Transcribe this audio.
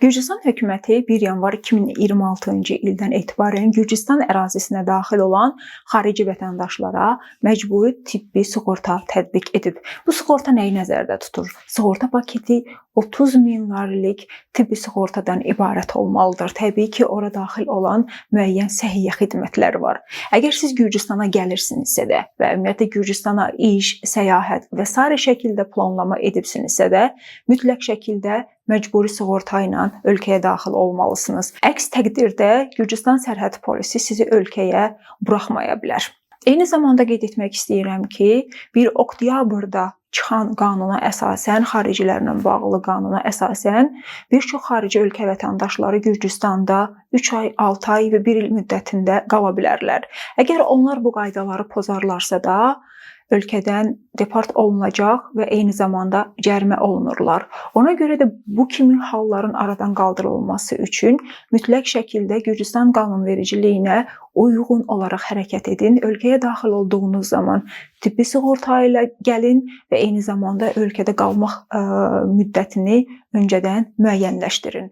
Gürcüstan hökuməti 1 yanvar 2026-cı ildən etibarən Gürcüstan ərazisinə daxil olan xarici vətəndaşlara məcburi tibbi sığorta tətbiq edib. Bu sığorta nəyi nəzərdə tutur? Sığorta paketi 30 min lirlik tibbi sığortadan ibarət olmalıdır. Təbii ki, ora daxil olan müəyyən səhiyyə xidmətləri var. Əgər siz Gürcüstana gəlirsinizsə də və ümumiyyətlə Gürcüstana iş, səyahət və s. şəkildə planlama edibsinizsə də, mütləq şəkildə məcburi sığorta ilə ölkəyə daxil olmalısınız. Əks təqdirdə Gürcüstan sərhəd polisi sizi ölkəyə buraxmaya bilər. Eyni zamanda qeyd etmək istəyirəm ki, 1 oktyabrda çıxan qanuna əsasən, xaricilərlə bağlı qanuna əsasən, bir çox xarici ölkə vətəndaşları Gürcüstanda 3 ay, 6 ay və 1 il müddətində qala bilərlər. Əgər onlar bu qaydaları pozarlarsa da, ölkədən deport olunacaq və eyni zamanda cərimə olunurlar. Ona görə də bu kimi halların aradan qaldırılması üçün mütləq şəkildə Gürcüstan qanunvericiliyinə uyğun olaraq hərəkət edin. Ölkəyə daxil olduğunuz zaman tibbi sığorta ilə gəlin və eyni zamanda ölkədə qalmaq müddətini öncədən müəyyənləşdirin.